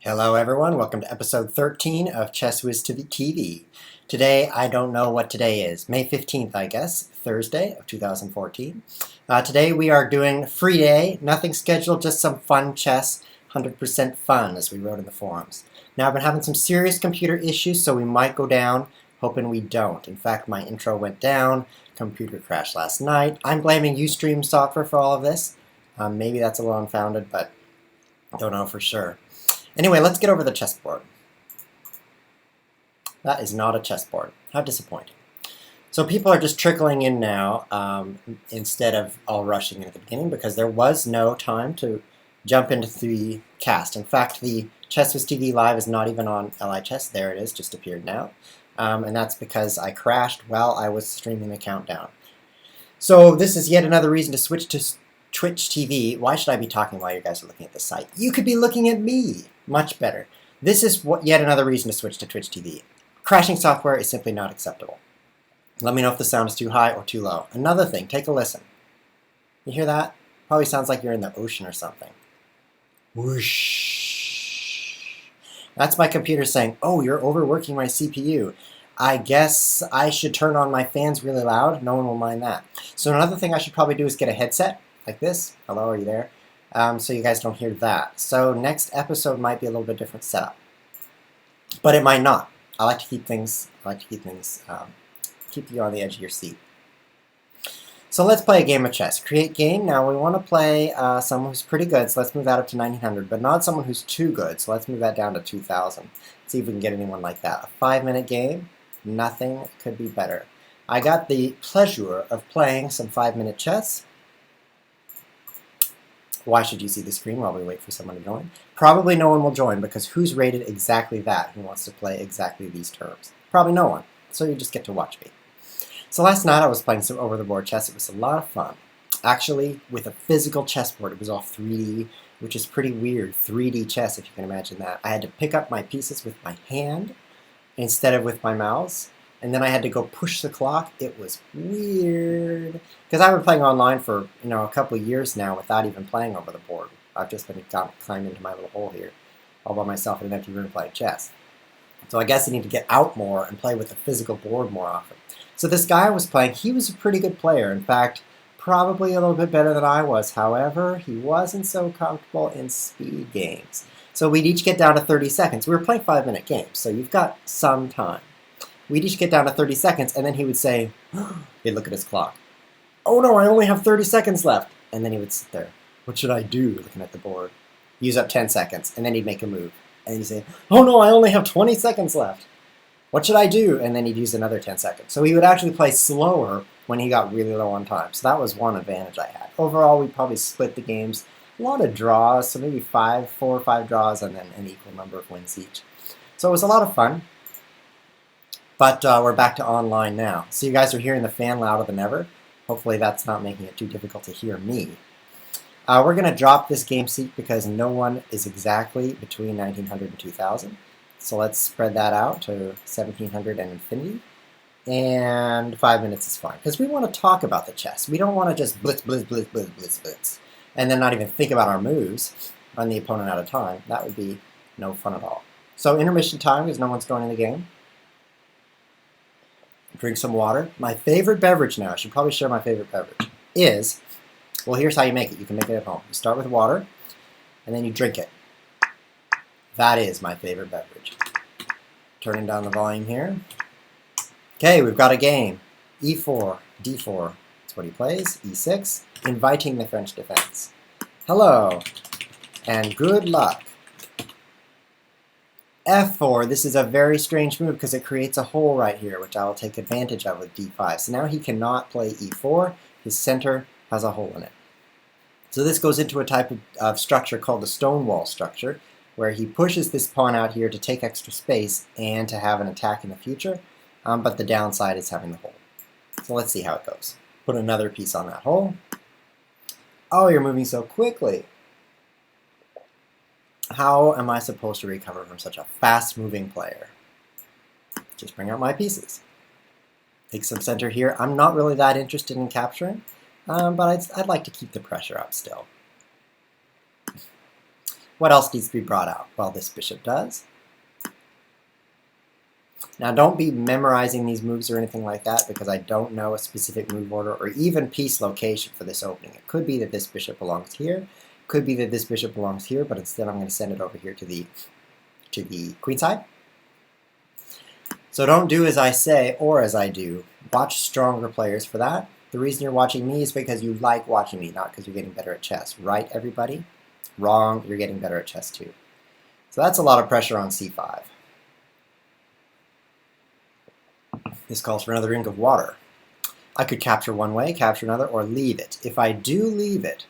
Hello everyone, welcome to episode 13 of Chess Whiz TV. Today, I don't know what today is. May 15th, I guess, Thursday of 2014. Today we are doing free day, nothing scheduled, just some fun chess, 100% fun, as we wrote in the forums. Now, I've been having some serious computer issues, so we might go down, hoping we don't. In fact, my intro went down, computer crashed last night. I'm blaming Ustream software for all of this. Maybe that's a little unfounded, but don't know for sure. Anyway, let's get over the chessboard. That is not a chessboard. How disappointing. So people are just trickling in now instead of all rushing in at the beginning because there was no time to jump into the cast. In fact, the Chess Whiz TV Live is not even on LIChess. There it is, just appeared now. And that's because I crashed while I was streaming the countdown. So this is yet another reason to switch to Twitch TV. Why should I be talking while you guys are looking at the site? You could be looking at me. Much better. This is yet another reason to switch to Twitch TV. Crashing software is simply not acceptable. Let me know if the sound is too high or too low. Another thing, take a listen. You hear that? Probably sounds like you're in the ocean or something. Whoosh. That's my computer saying, oh, you're overworking my CPU. I guess I should turn on my fans really loud. No one will mind that. So another thing I should probably do is get a headset like this. Hello, are you there? So you guys don't hear that. So next episode might be a little bit different setup, but it might not. I like to keep things. Keep you on the edge of your seat. So let's play a game of chess. Create game. Now we want to play someone who's pretty good. So let's move that up to 1900, but not someone who's too good. So let's move that down to 2000. See if we can get anyone like that. A 5-minute game. Nothing could be better. I got the pleasure of playing some 5-minute chess. Why should you see the screen while we wait for someone to join? Probably no one will join because who's rated exactly that who wants to play exactly these terms? Probably no one. So you just get to watch me. So last night I was playing some over-the-board chess. It was a lot of fun. Actually, with a physical chessboard, it was all 3D, which is pretty weird. 3D chess, if you can imagine that. I had to pick up my pieces with my hand instead of with my mouse. And then I had to go push the clock. It was weird. Because I've been playing online for a couple of years now without even playing over the board. I've just been climbing into my little hole here all by myself in an empty room playing chess. So I guess I need to get out more and play with the physical board more often. So this guy I was playing, he was a pretty good player. In fact, probably a little bit better than I was. However, he wasn't so comfortable in speed games. So we'd each get down to 30 seconds. We were playing 5-minute games, so you've got some time. We'd each get down to 30 seconds, and then he would say, he'd look at his clock. Oh no, I only have 30 seconds left. And then he would sit there. What should I do? Looking at the board. Use up 10 seconds, and then he'd make a move. And he'd say, oh no, I only have 20 seconds left. What should I do? And then he'd use another 10 seconds. So he would actually play slower when he got really low on time. So that was one advantage I had. Overall, we probably split the games. A lot of draws, so maybe 4 or 5 draws, and then an equal number of wins each. So it was a lot of fun. But we're back to online now. So you guys are hearing the fan louder than ever. Hopefully that's not making it too difficult to hear me. We're going to drop this game seat because no one is exactly between 1900 and 2000. So let's spread that out to 1700 and infinity. And 5 minutes is fine. Because we want to talk about the chess. We don't want to just blitz, blitz, blitz, blitz, blitz, blitz. And then not even think about our moves on the opponent out of time. That would be no fun at all. So intermission time because no one's joining the game. Drink some water. My favorite beverage now, I should probably share my favorite beverage, is, well, here's how you make it. You can make it at home. You start with water, and then you drink it. That is my favorite beverage. Turning down the volume here. Okay, we've got a game. E4, D4. That's what he plays. E6, inviting the French defense. Hello, and good luck. F4, this is a very strange move because it creates a hole right here, which I will take advantage of with D5. So now he cannot play E4. His center has a hole in it. So this goes into a type of structure called the Stonewall structure, where he pushes this pawn out here to take extra space and to have an attack in the future, but the downside is having the hole. So let's see how it goes. Put another piece on that hole. Oh, you're moving so quickly. How am I supposed to recover from such a fast-moving player? Just bring out my pieces. Take some center here. I'm not really that interested in capturing, but I'd like to keep the pressure up still. What else needs to be brought out? Well, this bishop does. Now, don't be memorizing these moves or anything like that, because I don't know a specific move order or even piece location for this opening. It could be that this bishop belongs here. Could be that this bishop belongs here, but instead I'm going to send it over here to the queen side. So don't do as I say or as I do. Watch stronger players for that. The reason you're watching me is because you like watching me, not because you're getting better at chess. Right, everybody? Wrong, you're getting better at chess too. So that's a lot of pressure on c5. This calls for another drink of water. I could capture one way, capture another, or leave it. If I do leave it,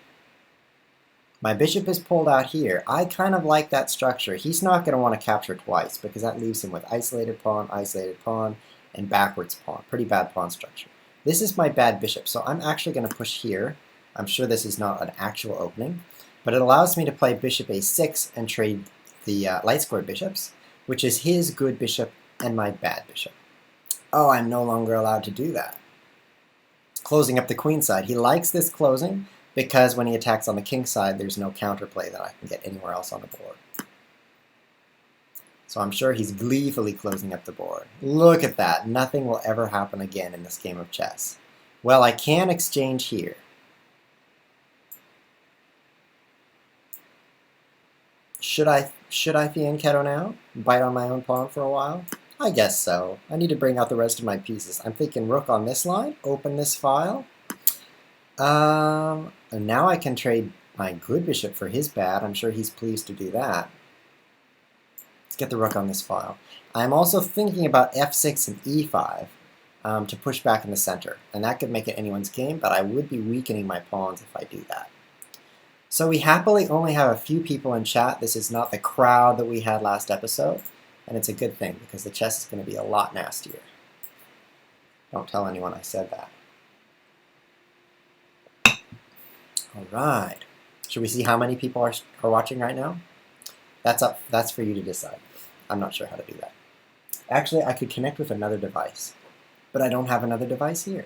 my bishop is pulled out here. I kind of like that structure. He's not going to want to capture twice because that leaves him with isolated pawn, and backwards pawn. Pretty bad pawn structure. This is my bad bishop, so I'm actually going to push here. I'm sure this is not an actual opening, but it allows me to play bishop a6 and trade the light-squared bishops, which is his good bishop and my bad bishop. Oh, I'm no longer allowed to do that. Closing up the queen side. He likes this closing because when he attacks on the king side, there's no counterplay that I can get anywhere else on the board. So I'm sure he's gleefully closing up the board. Look at that. Nothing will ever happen again in this game of chess. Well, I can exchange here. Should I fianchetto now? Bite on my own pawn for a while? I guess so. I need to bring out the rest of my pieces. I'm thinking rook on this line, open this file. And now I can trade my good bishop for his bad. I'm sure he's pleased to do that. Let's get the rook on this file. I'm also thinking about f6 and e5 to push back in the center. And that could make it anyone's game, but I would be weakening my pawns if I do that. So we happily only have a few people in chat. This is not the crowd that we had last episode. And it's a good thing, because the chess is going to be a lot nastier. Don't tell anyone I said that. All right. Should we see how many people are watching right now? That's for you to decide. I'm not sure how to do that. Actually, I could connect with another device, but I don't have another device here.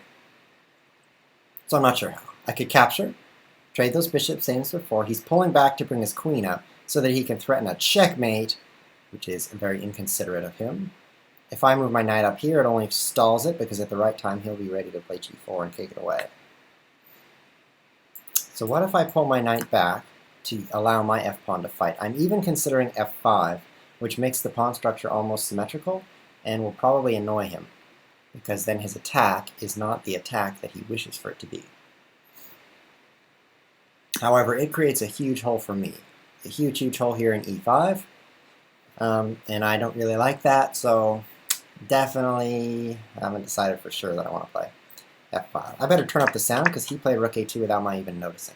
So I'm not sure how. I could capture, trade those bishops, same as before. He's pulling back to bring his queen up so that he can threaten a checkmate, which is very inconsiderate of him. If I move my knight up here, it only stalls it, because at the right time he'll be ready to play g4 and take it away. So what if I pull my knight back to allow my f-pawn to fight? I'm even considering f5, which makes the pawn structure almost symmetrical and will probably annoy him, because then his attack is not the attack that he wishes for it to be. However, it creates a huge hole for me. A huge, huge hole here in e5. And I don't really like that, so definitely haven't decided for sure that I want to play f5. I better turn up the sound because he played rook a2 without my even noticing.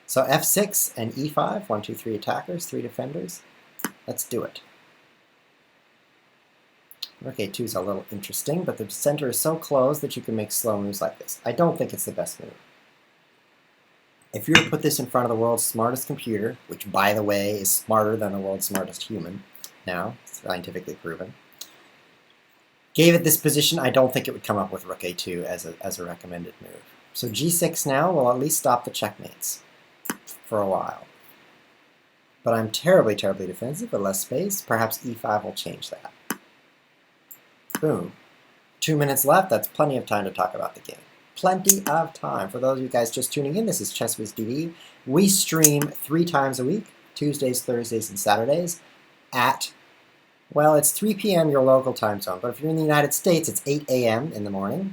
So f6 and e5, 1, 2, 3 attackers, 3 defenders. Let's do it. Rook a2 is a little interesting, but the center is so closed that you can make slow moves like this. I don't think it's the best move. If you were to put this in front of the world's smartest computer, which, by the way, is smarter than the world's smartest human, now, scientifically proven, gave it this position, I don't think it would come up with rook a2 as a recommended move. So g6 now will at least stop the checkmates for a while. But I'm terribly, terribly defensive with less space. Perhaps e5 will change that. Boom. 2 minutes left. That's plenty of time to talk about the game. Plenty of time. For those of you guys just tuning in, this is ChessWhiz.tv. We stream 3 times a week, Tuesdays, Thursdays, and Saturdays at, well, it's 3 p.m. your local time zone, but if you're in the United States, it's 8 a.m. in the morning.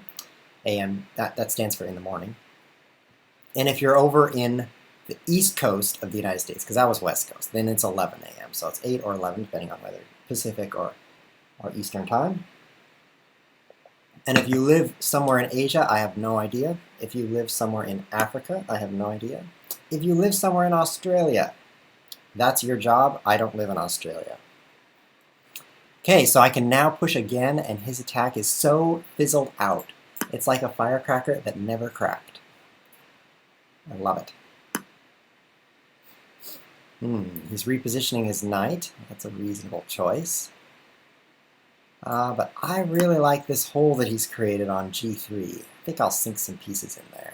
AM, that stands for in the morning. And if you're over in the East Coast of the United States, because that was West Coast, then it's 11 a.m. So it's 8 or 11, depending on whether Pacific or Eastern time. And if you live somewhere in Asia, I have no idea. If you live somewhere in Africa, I have no idea. If you live somewhere in Australia, that's your job. I don't live in Australia. Okay, so I can now push again, and his attack is so fizzled out. It's like a firecracker that never cracked. I love it. He's repositioning his knight. That's a reasonable choice. But I really like this hole that he's created on g3. I think I'll sink some pieces in there.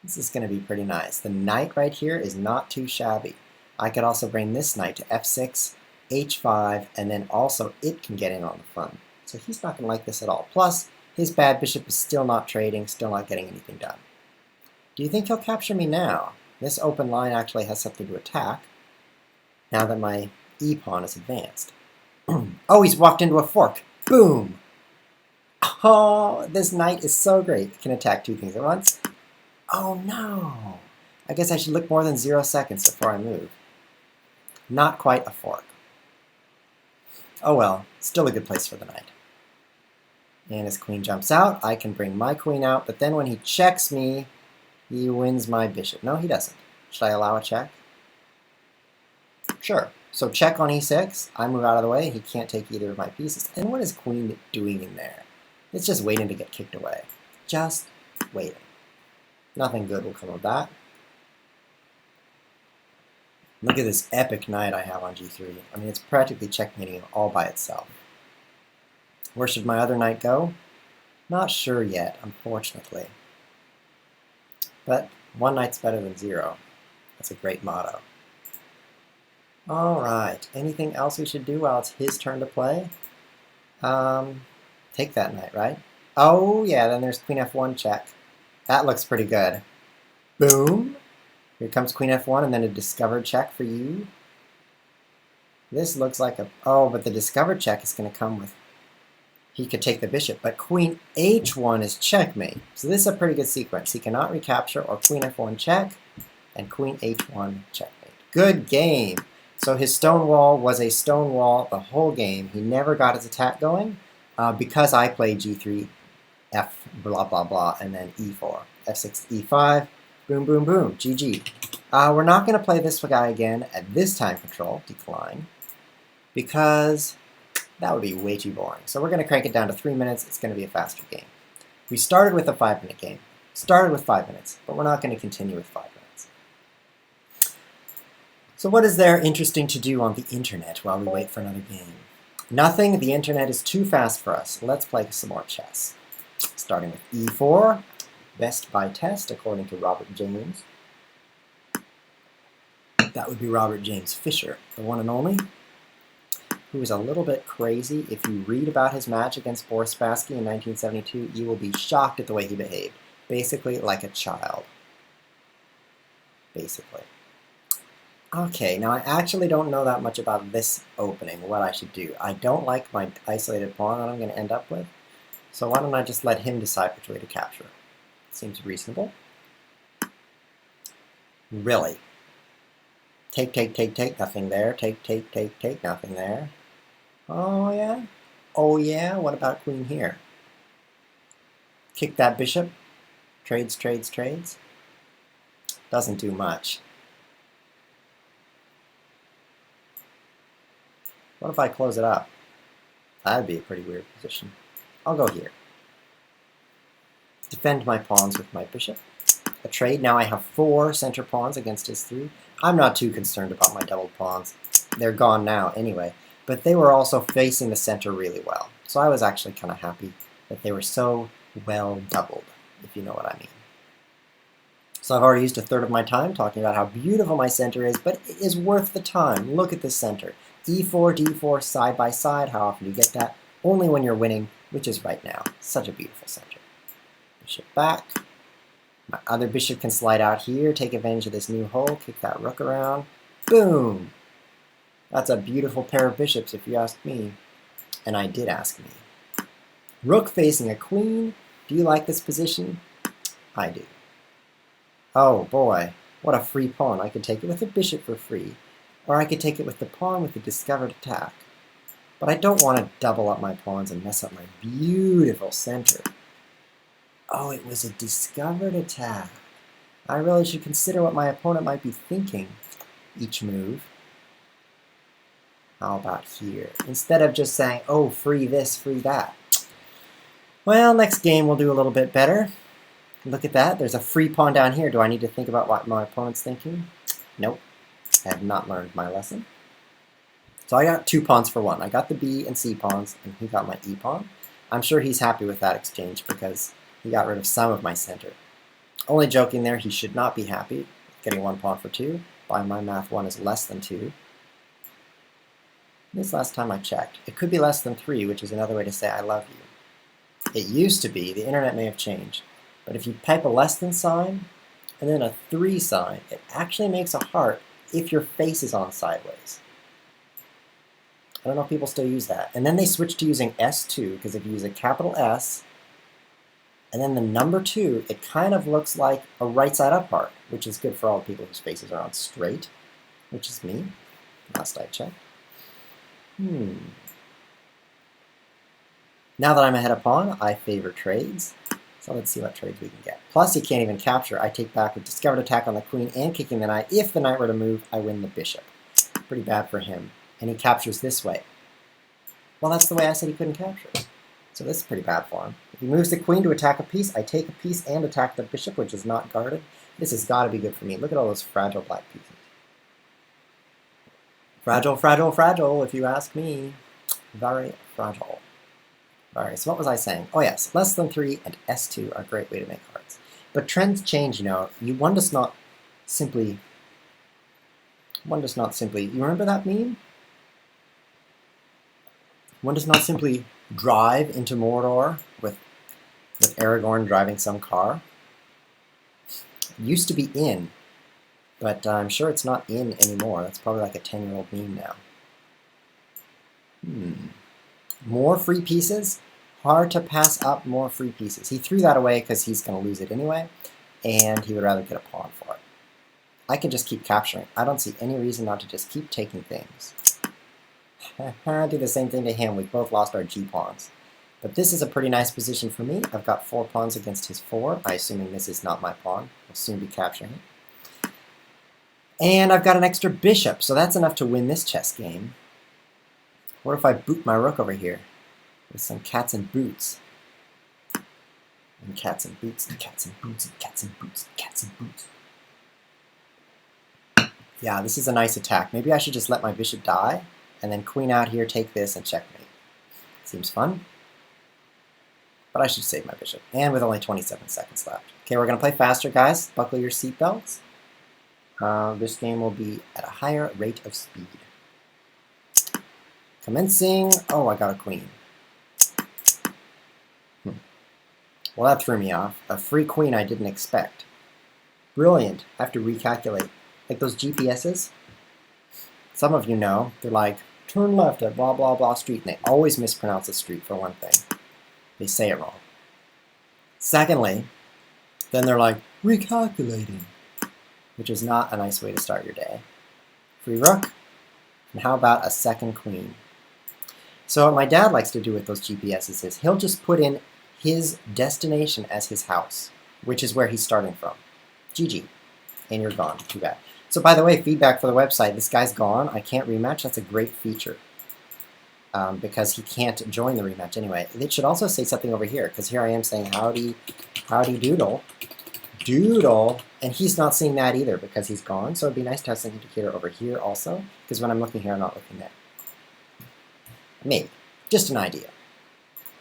This is going to be pretty nice. The knight right here is not too shabby. I could also bring this knight to f6, h5, and then also it can get in on the fun. So he's not going to like this at all. Plus, his bad bishop is still not trading, still not getting anything done. Do you think he'll capture me now? This open line actually has something to attack, now that my e-pawn is advanced. Oh, he's walked into a fork. Boom! Oh, this knight is so great. It can attack two things at once. Oh no! I guess I should look more than 0 seconds before I move. Not quite a fork. Oh well, still a good place for the knight. And his queen jumps out. I can bring my queen out, but then when he checks me, he wins my bishop. No, he doesn't. Should I allow a check? Sure. So check on e6. I move out of the way. He can't take either of my pieces. And what is queen doing in there? It's just waiting to get kicked away. Just waiting. Nothing good will come of that. Look at this epic knight I have on g3. I mean, it's practically checkmating him all by itself. Where should my other knight go? Not sure yet, unfortunately. But one knight's better than 0. That's a great motto. Alright, anything else we should do while it's his turn to play? Take that knight, right? Oh yeah, then there's queen f1 check. That looks pretty good. Boom! Here comes queen f1 and then a discovered check for you. This looks like a... Oh, but the discovered check is going to come with... He could take the bishop, but queen h1 is checkmate. So this is a pretty good sequence. He cannot recapture or queen f1 check and queen h1 checkmate. Good game! So his stone wall was a stone wall the whole game. He never got his attack going because I played g3, f blah blah blah, and then e4, f6, e5, boom boom boom, GG. We're not going to play this guy again at this time control, decline, because that would be way too boring. So we're going to crank it down to 3 minutes. It's going to be a faster game. We started with a 5-minute game. Started with 5 minutes, but we're not going to continue with 5 minutes. So what is there interesting to do on the internet while we wait for another game? Nothing. The internet is too fast for us. Let's play some more chess. Starting with e4, best by test according to Robert James. That would be Robert James Fischer, the one and only, who is a little bit crazy. If you read about his match against Boris Spassky in 1972, you will be shocked at the way he behaved. Basically like a child. Basically. Okay, now I actually don't know that much about this opening, what I should do. I don't like my isolated pawn that I'm going to end up with, so why don't I just let him decide which way to capture? Seems reasonable. Really? Take, take, take, take, nothing there. Take, take, take, take, nothing there. Oh yeah? Oh yeah? What about queen here? Kick that bishop. Trades, trades, trades. Doesn't do much. What if I close it up? That'd be a pretty weird position. I'll go here. Defend my pawns with my bishop. A trade. Now I have 4 center pawns against his 3. I'm not too concerned about my doubled pawns. They're gone now anyway. But they were also facing the center really well. So I was actually kind of happy that they were so well doubled, if you know what I mean. So I've already used a third of my time talking about how beautiful my center is, but it is worth the time. Look at this center. E4, D4, side by side. How often do you get that? Only when you're winning, which is right now. Such a beautiful center. Bishop back. My other bishop can slide out here, take advantage of this new hole, kick that rook around. Boom! That's a beautiful pair of bishops, if you ask me. And I did ask me. Rook facing a queen. Do you like this position? I do. Oh boy, what a free pawn. I could take it with the bishop for free, or I could take it with the pawn with the discovered attack. But I don't want to double up my pawns and mess up my beautiful center. Oh, it was a discovered attack. I really should consider what my opponent might be thinking each move. How about here? Instead of just saying, oh, free this, free that. Well, next game we'll do a little bit better. Look at that. There's a free pawn down here. Do I need to think about what my opponent's thinking? Nope. I have not learned my lesson. So I got 2 pawns for 1. I got the B and C pawns, and he got my E pawn. I'm sure he's happy with that exchange because he got rid of some of my center. Only joking there, he should not be happy getting 1 pawn for 2. By my math, 1 is less than 2. This last time I checked. It could be less than 3, which is another way to say I love you. It used to be, the internet may have changed, but if you type a less than sign and then a 3 sign, it actually makes a heart if your face is on sideways. I don't know if people still use that. And then they switched to using S2, because if you use a capital S and then the number 2, it kind of looks like a right side up heart, which is good for all people whose faces are on straight, which is me, last I checked. Now that I'm ahead of pawn, I favor trades. So let's see what trades we can get. Plus, he can't even capture. I take back with discovered attack on the queen and kicking the knight. If the knight were to move, I win the bishop. Pretty bad for him. And he captures this way. Well, that's the way I said he couldn't capture. So this is pretty bad for him. If he moves the queen to attack a piece, I take a piece and attack the bishop, which is not guarded. This has got to be good for me. Look at all those fragile black pieces. Fragile, fragile, fragile, if you ask me. Very fragile. Alright, so what was I saying? Oh yes, less than 3 and S2 are a great way to make hearts. But trends change, you know. One does not simply, you remember that meme? One does not simply drive into Mordor with Aragorn driving some car. It used to be in, but I'm sure it's not in anymore. That's probably like a 10-year-old meme now. More free pieces? Hard to pass up more free pieces. He threw that away because he's going to lose it anyway, and he would rather get a pawn for it. I can just keep capturing. I don't see any reason not to just keep taking things. Do the same thing to him. We both lost our g-pawns. But this is a pretty nice position for me. I've got 4 pawns against his 4. I'm assuming this is not my pawn. I'll soon be capturing it. And I've got an extra bishop, so that's enough to win this chess game. What if I boot my rook over here with some cats and boots? And cats and boots, and cats and boots, and cats and boots, and cats and boots. Yeah, this is a nice attack. Maybe I should just let my bishop die, and then queen out here, take this, and checkmate. Seems fun. But I should save my bishop. And with only 27 seconds left. Okay, we're going to play faster, guys. Buckle your seatbelts. This game will be at a higher rate of speed. Commencing. Oh, I got a queen. Well, that threw me off. A free queen I didn't expect. Brilliant. I have to recalculate. Like those GPSs. Some of you know. They're like, turn left at blah, blah, blah street. And they always mispronounce the street for one thing. They say it wrong. Secondly, then they're like, recalculating. Which is not a nice way to start your day. Free rook. And how about a second queen? So what my dad likes to do with those GPSs is he'll just put in his destination as his house, which is where he's starting from. GG. And you're gone. Too bad. So by the way, feedback for the website. This guy's gone. I can't rematch. That's a great feature. Because he can't join the rematch anyway. It should also say something over here, because here I am saying howdy doodle. Doodle. And he's not seeing that either because he's gone. So it'd be nice to have some indicator over here also, because when I'm looking here, I'm not looking there. Maybe. Just an idea.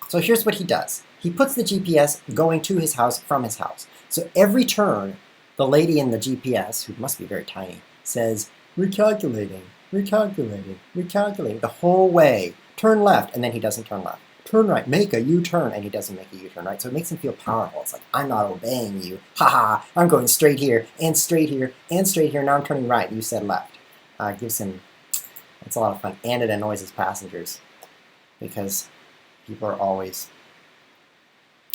So here's what he does. He puts the GPS going to his house from his house. So every turn, the lady in the GPS, who must be very tiny, says, recalculating, recalculating, recalculating, the whole way. Turn left, and then he doesn't turn left. Turn right, make a U-turn, and he doesn't make a U-turn, right? So it makes him feel powerful. It's like, I'm not obeying you. Haha, I'm going straight here, and straight here, and straight here. Now I'm turning right. You said left. Gives him, it's a lot of fun. And it annoys his passengers because people are always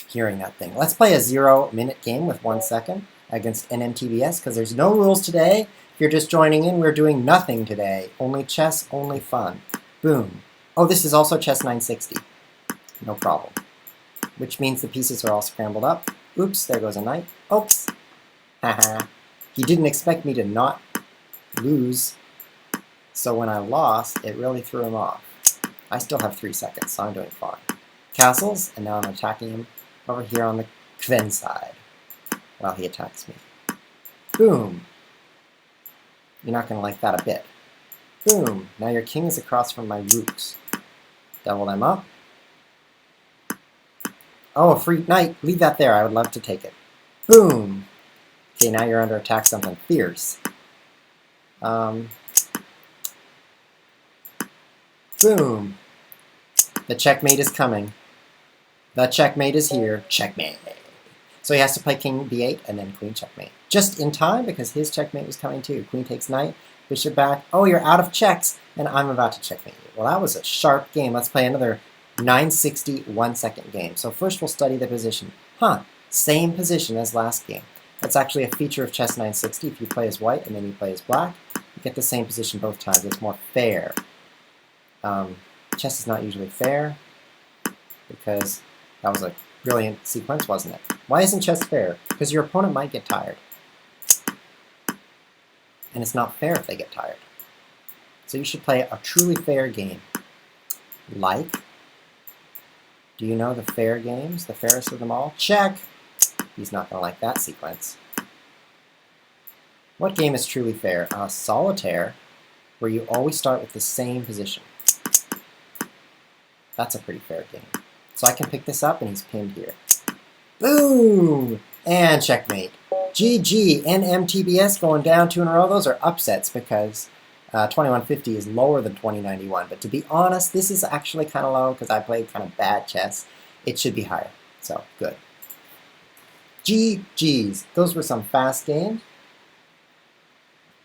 hearing that thing. Let's play a 0-minute game with 1 second against NMTBS because there's no rules today. If you're just joining in, we're doing nothing today. Only chess, only fun. Boom. Oh, this is also chess 960. No problem. Which means the pieces are all scrambled up. Oops, there goes a knight. Oops. Haha. He didn't expect me to not lose. So when I lost, it really threw him off. I still have 3 seconds, so I'm doing fine. Castles, and now I'm attacking him over here on the Kven side while he attacks me. Boom. You're not going to like that a bit. Boom. Now your king is across from my rooks. Double them up. Oh, a free knight. Leave that there. I would love to take it. Boom. Okay, now you're under attack. Something fierce. Boom. The checkmate is coming. The checkmate is here. Checkmate. So he has to play king b8 and then queen checkmate. Just in time because his checkmate was coming too. Queen takes knight, bishop back. Oh, you're out of checks, and I'm about to checkmate you. Well, that was a sharp game. Let's play another 960 1-second game. So first we'll study the position. Same position as last game. That's actually a feature of chess 960. If you play as white and then you play as black, you get the same position both times. It's more fair. Chess is not usually fair because that was a brilliant sequence, wasn't it? Why isn't chess fair? Because your opponent might get tired. And it's not fair if they get tired. So you should play a truly fair game. Like, do you know the fair games? The fairest of them all? Check! He's not going to like that sequence. What game is truly fair? Solitaire, where you always start with the same position. That's a pretty fair game. So I can pick this up and he's pinned here. Boom! And checkmate. GG, NMTBS going down 2 in a row. Those are upsets because 2150 is lower than 2091. But to be honest, this is actually kind of low because I played kind of bad chess. It should be higher. So, good. GG's. Those were some fast games.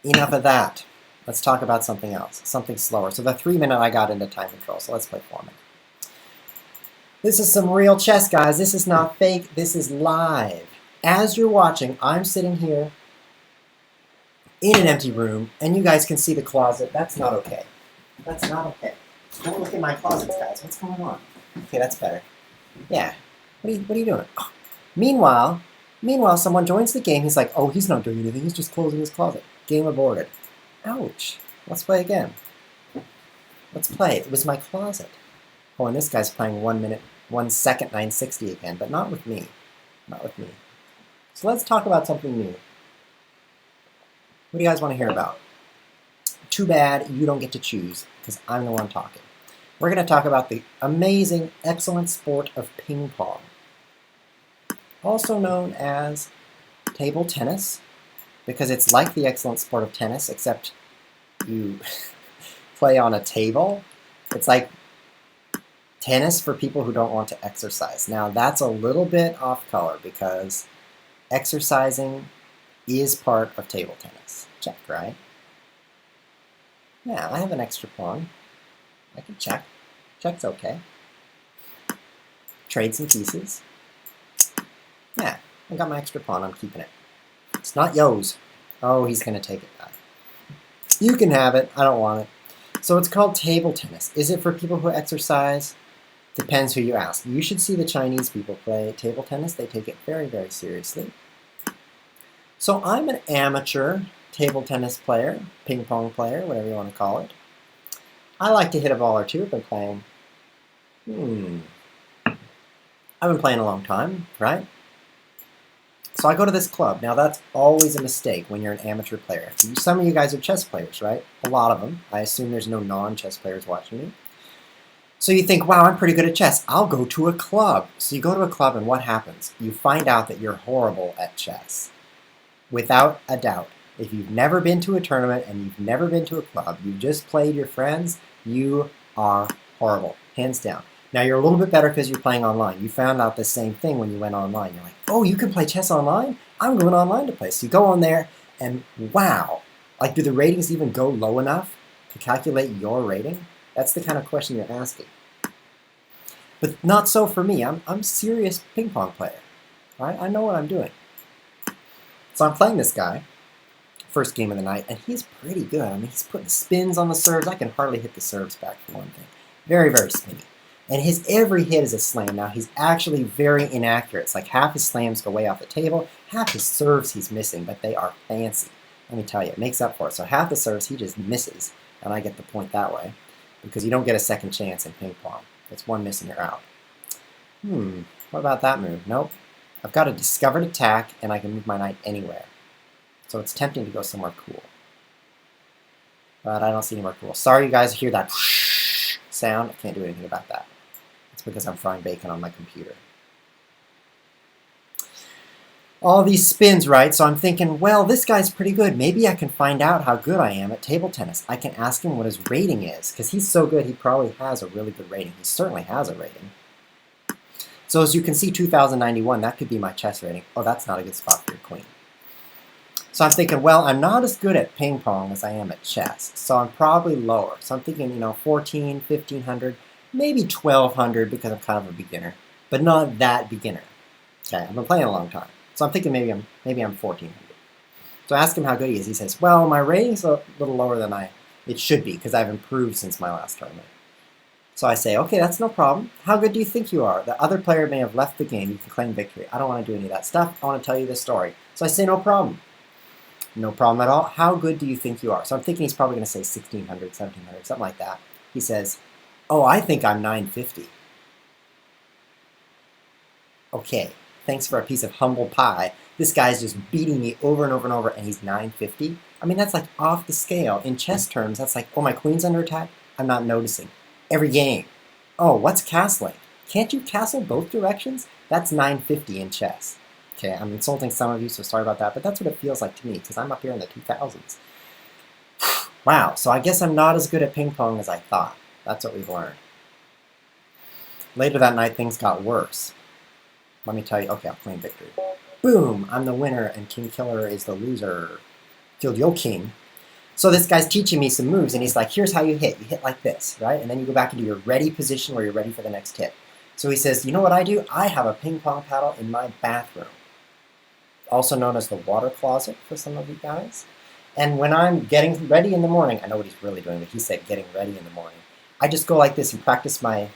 Enough of that. Let's talk about something else. Something slower. So the 3-minute I got into time control. So let's play 4 minutes. This is some real chess, guys. This is not fake. This is live. As you're watching, I'm sitting here in an empty room, and you guys can see the closet. That's not okay. That's not okay. Don't look in my closets, guys. What's going on? Okay, that's better. Yeah. What are you doing? Oh. Meanwhile, someone joins the game. He's like, oh, he's not doing anything. He's just closing his closet. Game aborted. Ouch. Let's play again. Let's play. It was my closet. Oh, and this guy's playing 1 minute, 1 second 960 again, but not with me. Not with me. So let's talk about something new. What do you guys want to hear about? Too bad you don't get to choose, because I'm the one talking. We're going to talk about the amazing, excellent sport of ping pong, also known as table tennis, because it's like the excellent sport of tennis, except you play on a table. It's like tennis for people who don't want to exercise. Now, that's a little bit off color because exercising is part of table tennis. Check, right? Yeah, I have an extra pawn. I can check. Check's okay. Trade some pieces. Yeah, I got my extra pawn. I'm keeping it. It's not yours. Oh, he's going to take it back. You can have it. I don't want it. So it's called table tennis. Is it for people who exercise? Depends who you ask. You should see the Chinese people play table tennis. They take it very, very seriously. So I'm an amateur table tennis player, ping pong player, whatever you want to call it. I like to hit a ball or two. I've been playing. I've been playing a long time, right? So I go to this club. Now that's always a mistake when you're an amateur player. Some of you guys are chess players, right? A lot of them. I assume there's no non-chess players watching me. So you think, wow, I'm pretty good at chess. I'll go to a club. So you go to a club and what happens? You find out that you're horrible at chess. Without a doubt. If you've never been to a tournament and you've never been to a club, you've just played your friends, you are horrible. Hands down. Now you're a little bit better because you're playing online. You found out the same thing when you went online. You're like, oh, you can play chess online? I'm going online to play. So you go on there and wow. Like, do the ratings even go low enough to calculate your rating? That's the kind of question you're asking. But not so for me. I'm a serious ping pong player. Right? I know what I'm doing. So I'm playing this guy, first game of the night, and he's pretty good. I mean, he's putting spins on the serves. I can hardly hit the serves back for one thing. Very, very spinny. And his every hit is a slam. Now, he's actually very inaccurate. It's like half his slams go way off the table, half his serves he's missing, but they are fancy. Let me tell you, it makes up for it. So half the serves he just misses, and I get the point that way, because you don't get a second chance in ping pong. It's one miss and you're out. What about that move? Nope. I've got a discovered attack, and I can move my knight anywhere. So it's tempting to go somewhere cool. But I don't see anywhere cool. Sorry you guys hear that sound. I can't do anything about that. It's because I'm frying bacon on my computer. all these spins, right? So I'm thinking, well, this guy's pretty good. Maybe I can find out how good I am at table tennis. I can ask him what his rating is, because he's so good, he probably has a really good rating. He certainly has a rating. So as you can see, 2091, that could be my chess rating. Oh, that's not a good spot for your queen. So I'm thinking, well, I'm not as good at ping pong as I am at chess, so I'm probably lower. So I'm thinking, 14, 1500, maybe 1200 because I'm kind of a beginner, but not that beginner. Okay, I've been playing a long time. So I'm thinking maybe I'm 1400. So I ask him how good he is. He says, well, my rating's a little lower than it should be because I've improved since my last tournament. So I say, okay, that's no problem. How good do you think you are? The other player may have left the game. You can claim victory. I don't want to do any of that stuff. I want to tell you this story. So I say, no problem. No problem at all. How good do you think you are? So I'm thinking he's probably going to say 1600, 1700, something like that. He says, oh, I think I'm 950. Okay, thanks for a piece of humble pie. This guy's just beating me over and over and over, and he's 950. I mean, that's like off the scale. In chess terms, that's like, oh, my queen's under attack? I'm not noticing. Every game. Oh, what's castling? Can't you castle both directions? That's 950 in chess. Okay, I'm insulting some of you, so sorry about that, but that's what it feels like to me, because I'm up here in the 2000s. Wow, so I guess I'm not as good at ping pong as I thought. That's what we've learned. Later that night, things got worse. Let me tell you, okay, I'll claim victory. Boom, I'm the winner, and King Killer is the loser. Killed your king. So this guy's teaching me some moves, and he's like, here's how you hit. You hit like this, right? And then you go back into your ready position where you're ready for the next hit. So he says, you know what I do? I have a ping pong paddle in my bathroom, also known as the water closet for some of you guys. And when I'm getting ready in the morning, I know what he's really doing, but he said getting ready in the morning, I just go like this and practice my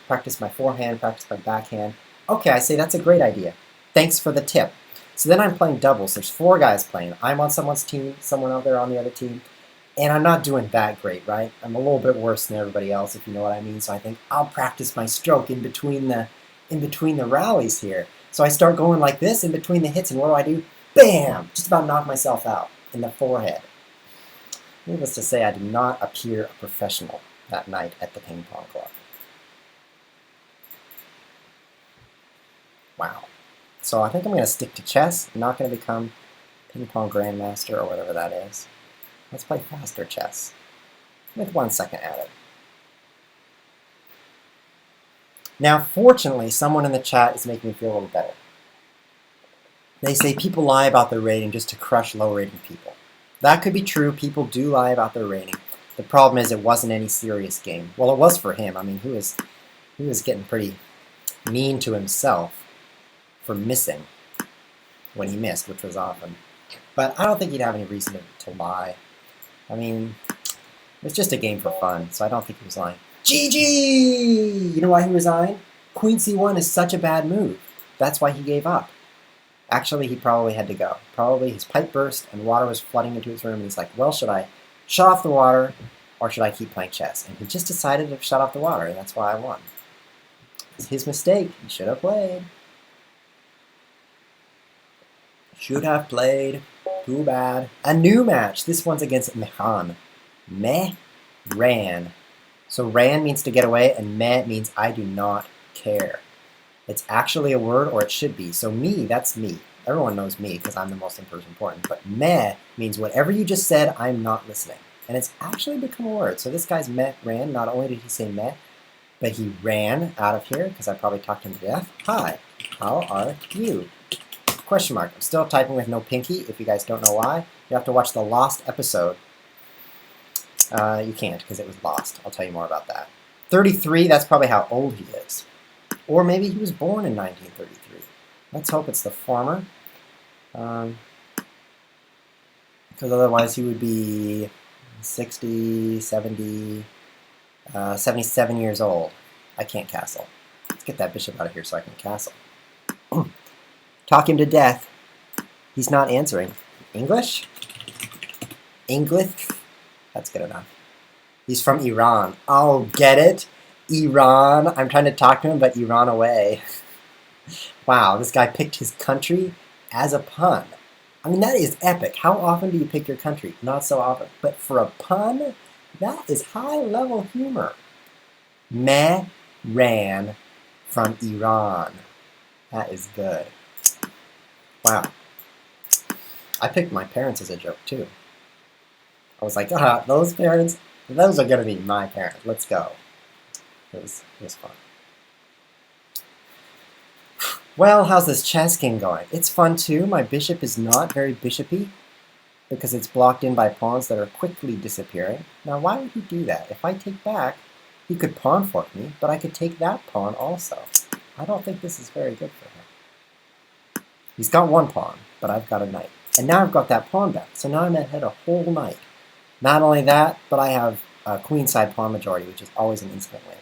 forehand, practice my backhand. Okay, I say that's a great idea. Thanks for the tip. So then I'm playing doubles. There's 4 guys playing. I'm on someone's team, someone out there on the other team, and I'm not doing that great, right? I'm a little bit worse than everybody else, if you know what I mean. So I think I'll practice my stroke in between the rallies here. So I start going like this in between the hits, and what do? Bam! Just about knock myself out in the forehead. Needless to say, I did not appear a professional that night at the ping pong club. Wow. So I think I'm going to stick to chess. I'm not going to become ping pong grandmaster or whatever that is. Let's play faster chess with 1 second added. Now, fortunately, someone in the chat is making me feel a little better. They say people lie about their rating just to crush low-rating people. That could be true. People do lie about their rating. The problem is it wasn't any serious game. Well, it was for him. I mean, he was getting pretty mean to himself for missing when he missed, which was often. But I don't think he'd have any reason to lie. I mean, it's just a game for fun, so I don't think he was lying. GG! You know why he resigned? Queen c1 is such a bad move. That's why he gave up. Actually, he probably had to go. Probably his pipe burst and water was flooding into his room, and he's like, well, should I shut off the water or should I keep playing chess? And he just decided to shut off the water, and that's why I won. It's his mistake. He should have played. Should have played. Too bad. A new match. This one's against Mehran. Mehran. So ran means to get away, and meh means I do not care. It's actually a word, or it should be. So me, that's me. Everyone knows me because I'm the most important. But meh means whatever you just said, I'm not listening. And it's actually become a word. So this guy's meh ran. Not only did he say meh, but he ran out of here because I probably talked him to death. Hi, how are you? Question mark. I'm still typing with no pinky. If you guys don't know why, you have to watch the Lost episode. You can't because it was lost. I'll tell you more about that. 33, that's probably how old he is. Or maybe he was born in 1933. Let's hope it's the former. Because otherwise he would be 60, 70, 77 years old. I can't castle. Let's get that bishop out of here so I can castle. Talk him to death. He's not answering. English? English? That's good enough. He's from Iran. Oh, get it? Iran. I'm trying to talk to him, but Iran away. Wow, this guy picked his country as a pun. I mean, that is epic. How often do you pick your country? Not so often. But for a pun, that is high-level humor. Mehran from Iran. That is good. Wow. I picked my parents as a joke, too. I was like, ah, those parents, those are going to be my parents. Let's go. It was fun. Well, how's this chess game going? It's fun, too. My bishop is not very bishopy because it's blocked in by pawns that are quickly disappearing. Now, why would he do that? If I take back, he could pawn fork me, but I could take that pawn also. I don't think this is very good for him. He's got one pawn, but I've got a knight. And now I've got that pawn back, so now I'm ahead a whole knight. Not only that, but I have a queenside pawn majority, which is always an instant win.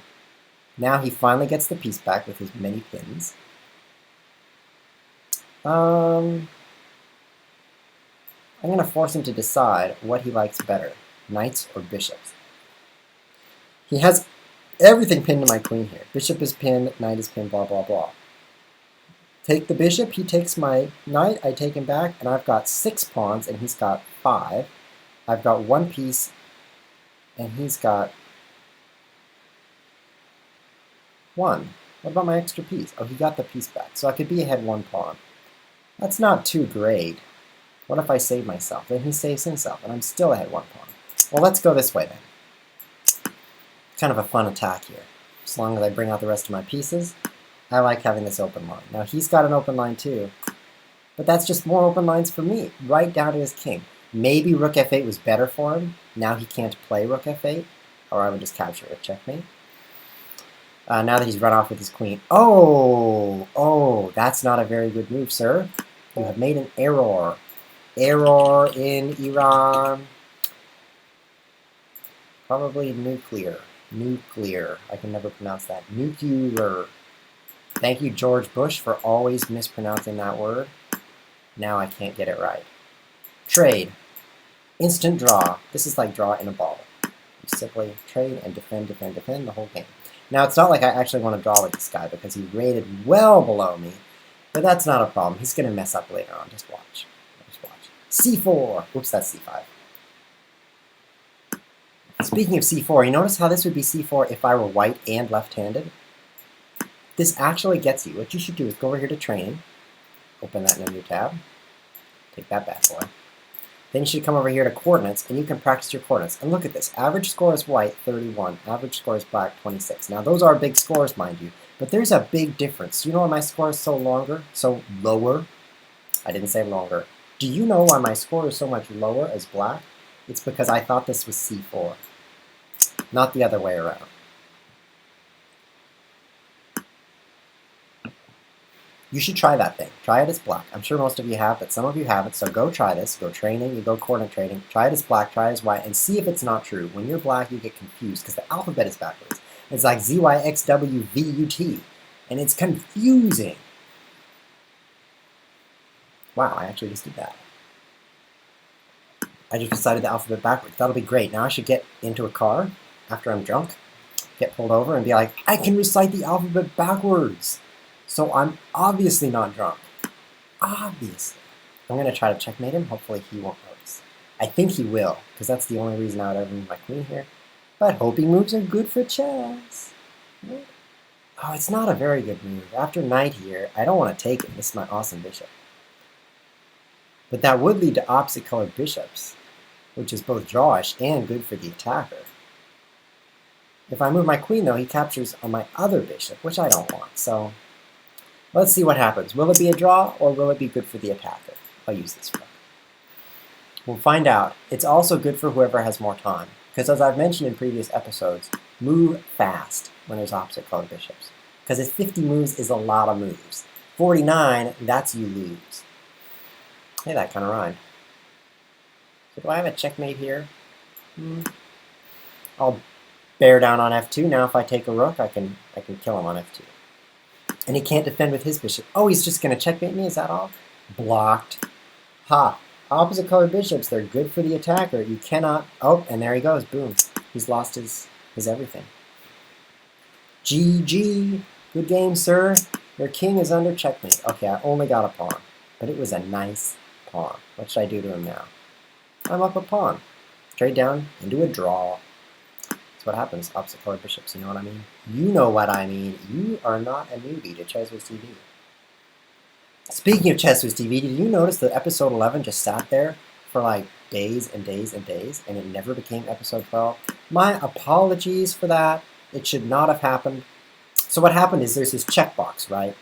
Now he finally gets the piece back with his many pins. I'm going to force him to decide what he likes better, knights or bishops. He has everything pinned to my queen here. Bishop is pinned, knight is pinned, blah, blah, blah. Take the bishop, he takes my knight, I take him back, and I've got 6 pawns, and he's got 5. I've got 1 piece, and he's got 1. What about my extra piece? Oh, he got the piece back, so I could be ahead 1 pawn. That's not too great. What if I save myself? Then he saves himself, and I'm still ahead 1 pawn. Well, let's go this way then. Kind of a fun attack here. As long as I bring out the rest of my pieces, I like having this open line. Now, he's got an open line too, but that's just more open lines for me, right down to his king. Maybe rook f8 was better for him. Now he can't play rook f8, or I would just capture it with checkmate. Now that he's run off with his queen. Oh, that's not a very good move, sir. You have made an error. Error in Iran. Probably nuclear. Nuclear. I can never pronounce that. Nuclear. Thank you, George Bush, for always mispronouncing that word. Now I can't get it right. Trade. Instant draw. This is like draw in a ball. You simply trade and defend, defend, defend the whole game. Now, it's not like I actually want to draw with this guy because he rated well below me, but that's not a problem. He's going to mess up later on. Just watch. Just watch. C4. Oops, that's C5. Speaking of C4, you notice how this would be C4 if I were white and left-handed? This actually gets you. What you should do is go over here to training, open that in a new tab, take that bad boy. Then you should come over here to coordinates, and you can practice your coordinates. And look at this. Average score is white, 31. Average score is black, 26. Now, those are big scores, mind you, but there's a big difference. Do you know why my score is so lower? I didn't say longer. Do you know why my score is so much lower as black? It's because I thought this was C4, not the other way around. You should try that thing. Try it as black. I'm sure most of you have, but some of you haven't, so go try this. Go training, you go coordinate trading. Try it as black, try it as white, and see if it's not true. When you're black, you get confused because the alphabet is backwards. It's like ZYXWVUT, and it's confusing. Wow, I actually just did that. I just recited the alphabet backwards. That'll be great. Now I should get into a car after I'm drunk, get pulled over, and be like, I can recite the alphabet backwards. So I'm obviously not drunk. Obviously. I'm going to try to checkmate him. Hopefully he won't notice. I think he will, because that's the only reason I would ever move my queen here. But hoping moves are good for chess. Oh, it's not a very good move. After knight here, I don't want to take it. This is my awesome bishop. But that would lead to opposite colored bishops, which is both drawish and good for the attacker. If I move my queen, though, he captures on my other bishop, which I don't want. So let's see what happens. Will it be a draw, or will it be good for the attacker? I'll use this rook. We'll find out. It's also good for whoever has more time, because as I've mentioned in previous episodes, move fast when there's opposite colored bishops. Because if 50 moves is a lot of moves. 49, that's you lose. Hey, that kind of rhymed. So do I have a checkmate here? I'll bear down on f2. Now if I take a rook, I can kill him on f2. And he can't defend with his bishop. Oh, he's just going to checkmate me? Is that all? Blocked. Ha. Opposite colored bishops, they're good for the attacker. You cannot... Oh, and there he goes. Boom. He's lost his everything. GG. Good game, sir. Your king is under checkmate. Okay, I only got a pawn. But it was a nice pawn. What should I do to him now? I'm up a pawn. Trade down into a draw. That's what happens. Opposite colored bishops. You know what I mean? You know what I mean. You are not a newbie to Chess with TV. Speaking of Chess with TV, did you notice that episode 11 just sat there for like days and days and days, and it never became episode 12? My apologies for that. It should not have happened. So what happened is there's this checkbox, right?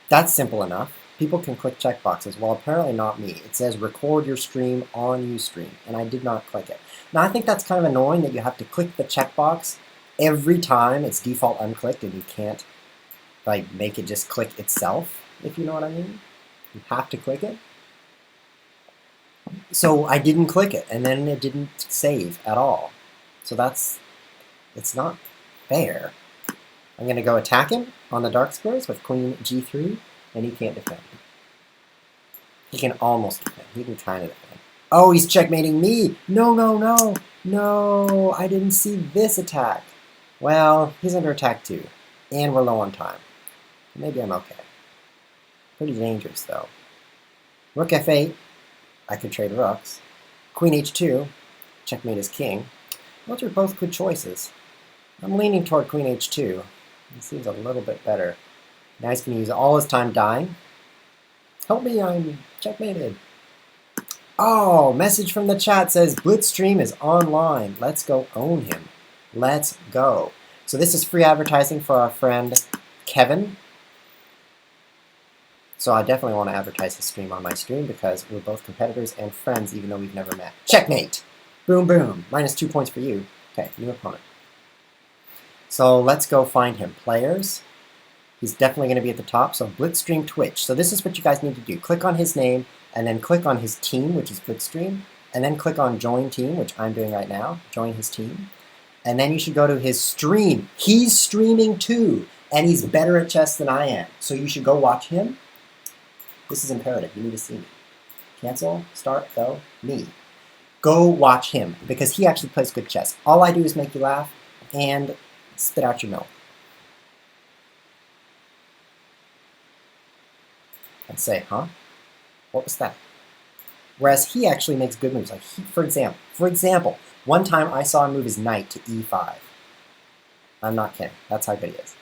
That's simple enough. People can click checkboxes. Well, apparently not me. It says record your stream on Ustream, and I did not click it. Now, I think that's kind of annoying that you have to click the checkbox every time it's default unclicked, and you can't like make it just click itself, if you know what I mean. You have to click it. So I didn't click it, and then it didn't save at all. So it's not fair. I'm going to go attack him on the dark squares with queen g3, and he can't defend. He can almost defend. He can kind of defend. Oh, he's checkmating me! No, no, no! No, I didn't see this attack. Well, he's under attack too, and we're low on time. Maybe I'm okay. Pretty dangerous, though. Rook f8. I could trade rooks. Queen h2. Checkmate his king. Those are both good choices. I'm leaning toward queen h2. It seems a little bit better. Now he's going to use all his time dying. Help me, I'm checkmated. Oh, message from the chat says Blitzstream is online. Let's go own him. Let's go. So this is free advertising for our friend Kevin. So I definitely want to advertise his stream on my stream because we're both competitors and friends even though we've never met. Checkmate! Boom, boom. -2 points for you. Okay, new opponent. So let's go find him. Players. He's definitely going to be at the top. So Blitzstream Twitch. So this is what you guys need to do. Click on his name and then click on his team, which is Blitzstream. And then click on join team, which I'm doing right now. Join his team. And then you should go to his stream. He's streaming too. And he's better at chess than I am. So you should go watch him. This is imperative. You need to see me. Cancel, start, go, me. Go watch him because he actually plays good chess. All I do is make you laugh and spit out your milk. And say, huh? What was that? Whereas he actually makes good moves. Like for example, one time I saw him move his knight to e5. I'm not kidding. That's how good he is.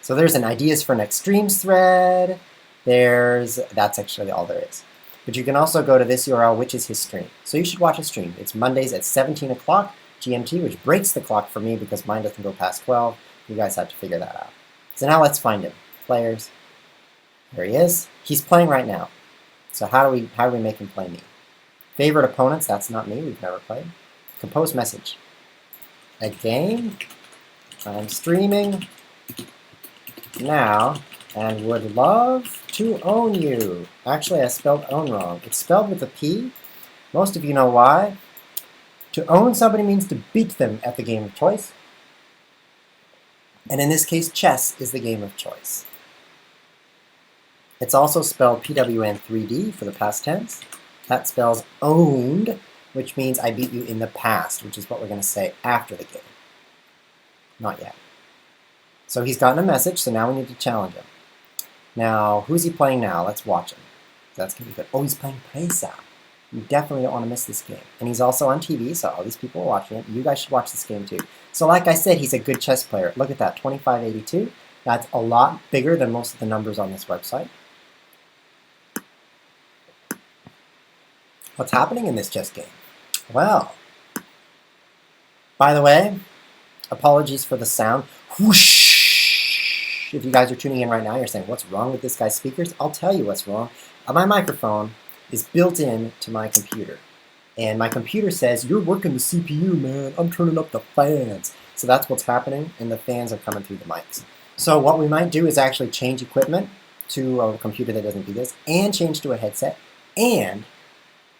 So there's an ideas for next streams thread. That's actually all there is. But you can also go to this URL, which is his stream. So you should watch his stream. It's Mondays at 17 o'clock GMT, which breaks the clock for me because mine doesn't go past 12. You guys have to figure that out. So now let's find him. Players. There he is. He's playing right now. So how do we make him play me? Favorite opponents, that's not me. We've never played. Compose message. A game. I'm streaming now and would love to own you. Actually, I spelled own wrong. It's spelled with a P. Most of you know why. To own somebody means to beat them at the game of choice. And in this case, chess is the game of choice. It's also spelled PWN3D for the past tense. That spells owned, which means I beat you in the past, which is what we're going to say after the game. Not yet. So he's gotten a message, so now we need to challenge him. Now, who's he playing now? Let's watch him. That's going to be good. Oh, he's playing Presa. You definitely don't want to miss this game. And he's also on TV, so all these people are watching it. You guys should watch this game too. So like I said, he's a good chess player. Look at that, 2582. That's a lot bigger than most of the numbers on this website. What's happening in this chess game? Well, by the way, apologies for the sound. Whoosh! If you guys are tuning in right now, you're saying, what's wrong with this guy's speakers? I'll tell you what's wrong. My microphone is built in to my computer. And my computer says, you're working the CPU, man. I'm turning up the fans. So that's what's happening, and the fans are coming through the mics. So what we might do is actually change equipment to a computer that doesn't do this, and change to a headset, and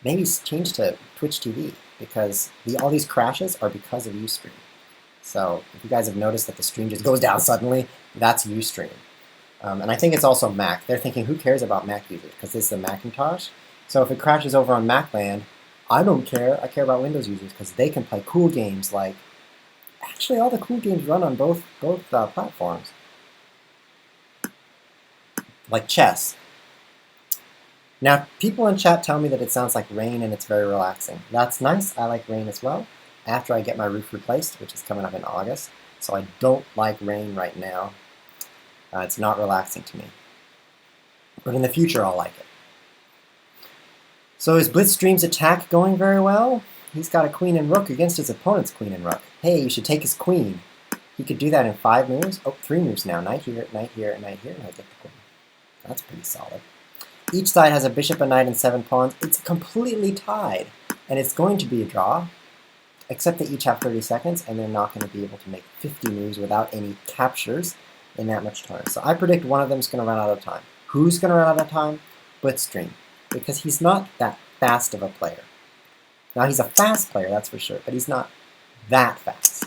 maybe change to Twitch TV, because all these crashes are because of Ustream. So if you guys have noticed that the stream just goes down suddenly, that's Ustream. And I think it's also Mac. They're thinking, who cares about Mac users? Because this is a Macintosh. So if it crashes over on Macland, I don't care. I care about Windows users because they can play cool games like... Actually, all the cool games run on both platforms. Like chess. Now, people in chat tell me that it sounds like rain and it's very relaxing. That's nice. I like rain as well. After I get my roof replaced, which is coming up in August. So I don't like rain right now. It's not relaxing to me. But in the future, I'll like it. So is Blitzstream's attack going very well? He's got a queen and rook against his opponent's queen and rook. Hey, you should take his queen. He could do that in 5 moves. Oh, 3 moves now. Knight here, knight here, and knight here, and I get the queen. That's pretty solid. Each side has a bishop, a knight, and 7 pawns. It's completely tied, and it's going to be a draw, except they each have 30 seconds, and they're not going to be able to make 50 moves without any captures in that much time. So I predict one of them is going to run out of time. Who's going to run out of time? Blitzstream, because he's not that fast of a player. Now, he's a fast player, that's for sure, but he's not that fast.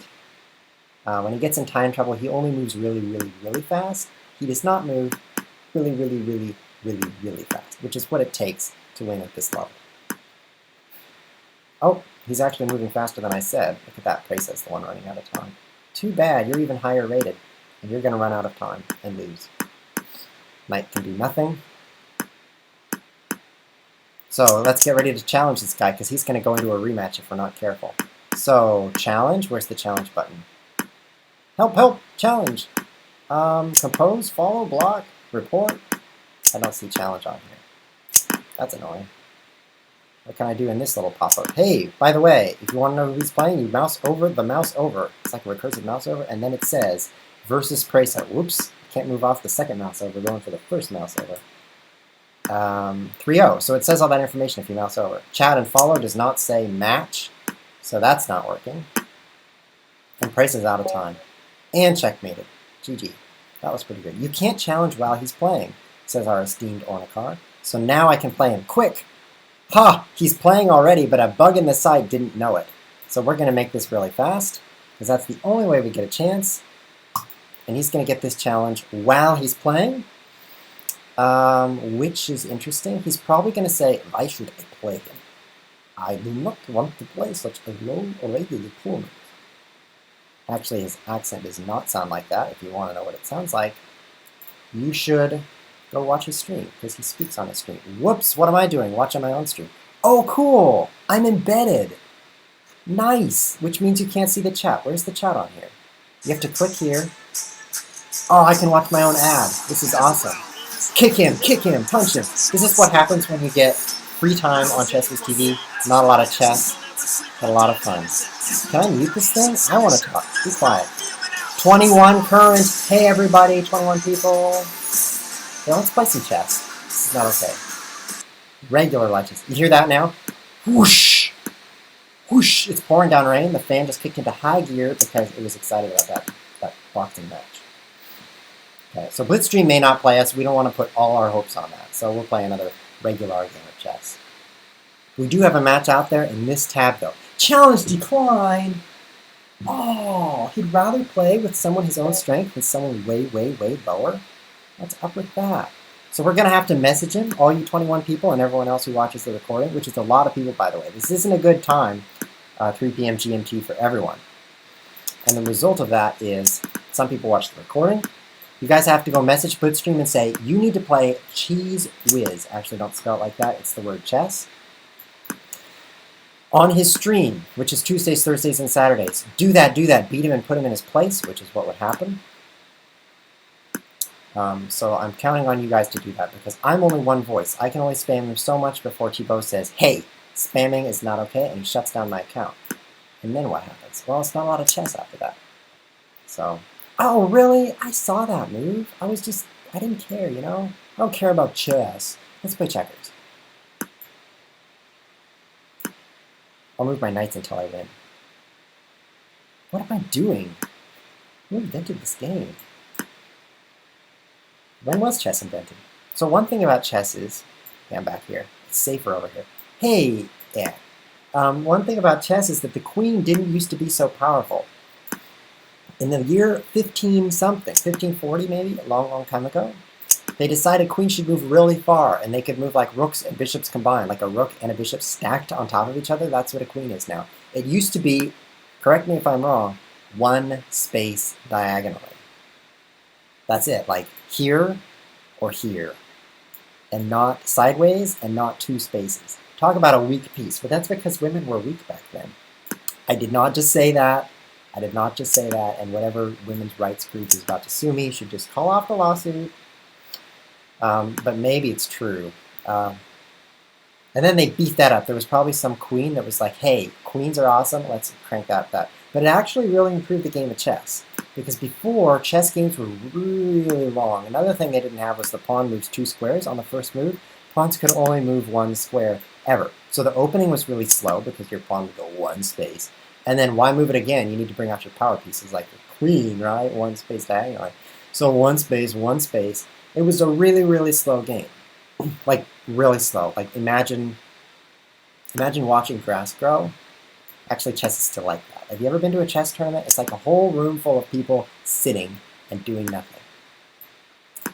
When he gets in time trouble, he only moves really, really, really fast. He does not move really, really, really, really, really fast, which is what it takes to win at this level. Oh, he's actually moving faster than I said. Look at that, Presa's the one running out of time. Too bad, you're even higher rated, and you're going to run out of time and lose. Knight can do nothing. So let's get ready to challenge this guy, because he's going to go into a rematch if we're not careful. So, challenge, where's the challenge button? Help, help, challenge. Compose, follow, block, report. I don't see challenge on here. That's annoying. What can I do in this little pop-up? Hey, by the way, if you want to know who he's playing, you mouse over the mouse over. It's like a recursive mouse over, and then it says versus Presa. Whoops, can't move off the second mouse over, going for the first mouse over. 3-0, so it says all that information if you mouse over. Chat and follow does not say match, so that's not working. And Presa's out of time. And checkmated. GG. That was pretty good. You can't challenge while he's playing, says our esteemed Ornikar. So now I can play him quick. Ha! He's playing already, but a bug in the site didn't know it. So we're going to make this really fast, because that's the only way we get a chance. And he's going to get this challenge while he's playing, which is interesting. He's probably going to say, why should I play him? I do not want to play such a low-rated opponent. Actually, his accent does not sound like that. If you want to know what it sounds like, you should go watch his stream, because he speaks on his stream. Whoops, what am I doing? Watching my own stream. Oh, cool! I'm embedded! Nice! Which means you can't see the chat. Where's the chat on here? You have to click here. Oh, I can watch my own ad. This is awesome. Kick him, punch him. This is what happens when you get free time on ChessWhiz TV. Not a lot of chess, but a lot of fun. Can I mute this thing? I want to talk. Be quiet. 21 current. Hey everybody, 21 people. Yeah, let's play some chess. This is not okay. Regular light chess. You hear that now? Whoosh! Whoosh! It's pouring down rain. The fan just kicked into high gear because it was excited about that boxing match. Okay, so Blitzstream may not play us. We don't want to put all our hopes on that. So we'll play another regular game of chess. We do have a match out there in this tab, though. Challenge declined! Oh, he'd rather play with someone his own strength than someone way, way, way lower? What's up with that? So we're going to have to message him, all you 21 people and everyone else who watches the recording, which is a lot of people, by the way. This isn't a good time, 3 p.m. GMT for everyone. And the result of that is some people watch the recording. You guys have to go message Blitzstream and say, you need to play Cheese Whiz. Actually, don't spell it like that. It's the word chess. On his stream, which is Tuesdays, Thursdays, and Saturdays. Do that. Beat him and put him in his place, which is what would happen. So I'm counting on you guys to do that, because I'm only one voice. I can only spam him so much before Thibaut says, hey, spamming is not okay, and he shuts down my account. And then what happens? Well, it's not a lot of chess after that. So, oh, really? I saw that move. I didn't care, you know? I don't care about chess. Let's play checkers. I'll move my knights until I win. What am I doing? Who invented this game? When was chess invented? So one thing about chess is, yeah, I'm back here. It's safer over here. Hey, yeah. One thing about chess is that the queen didn't used to be so powerful. In the year 15-something, 1540 maybe, a long, long time ago, they decided queens should move really far, and they could move like rooks and bishops combined, like a rook and a bishop stacked on top of each other. That's what a queen is now. It used to be, correct me if I'm wrong, one space diagonally. That's it, like here or here, and not sideways and not 2 spaces. Talk about a weak piece, but that's because women were weak back then. I did not just say that. I did not just say that, and whatever women's rights group is about to sue me should just call off the lawsuit. but maybe it's true. And then they beat that up. There was probably some queen that was like, hey, queens are awesome, let's crank that. But it actually really improved the game of chess. Because before, chess games were really long. Another thing they didn't have was the pawn moves 2 squares on the first move. Pawns could only move 1 square ever. So the opening was really slow because your pawn would go 1 space. And then why move it again? You need to bring out your power pieces like the queen, right? 1 space diagonally. So 1 space, 1 space. It was a really, really slow game. Like, really slow. Like, imagine watching grass grow. Actually, chess is still like that. Have you ever been to a chess tournament? It's like a whole room full of people sitting and doing nothing.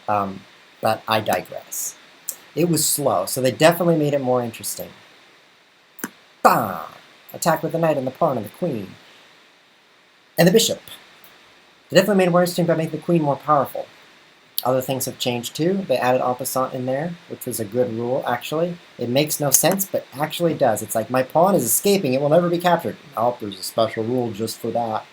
But I digress. It was slow, so they definitely made it more interesting. Bam! Attack with the knight and the pawn and the queen. And the bishop. They definitely made it more interesting by making the queen more powerful. Other things have changed too. They added en passant in there, which was a good rule, actually. It makes no sense, but actually does. It's like, my pawn is escaping, it will never be captured. Oh, there's a special rule just for that.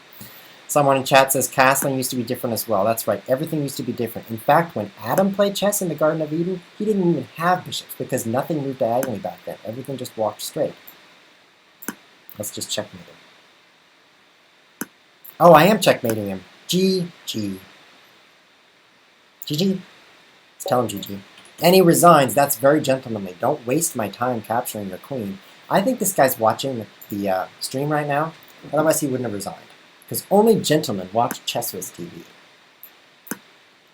Someone in chat says castling used to be different as well. That's right, everything used to be different. In fact, when Adam played chess in the Garden of Eden, he didn't even have bishops because nothing moved diagonally back then. Everything just walked straight. Let's just checkmate him. Oh, I am checkmating him. GG. GG? Let's tell him GG. And he resigns. That's very gentlemanly. Don't waste my time capturing your queen. I think this guy's watching the stream right now. Otherwise, he wouldn't have resigned. Because only gentlemen watch ChessWhiz TV.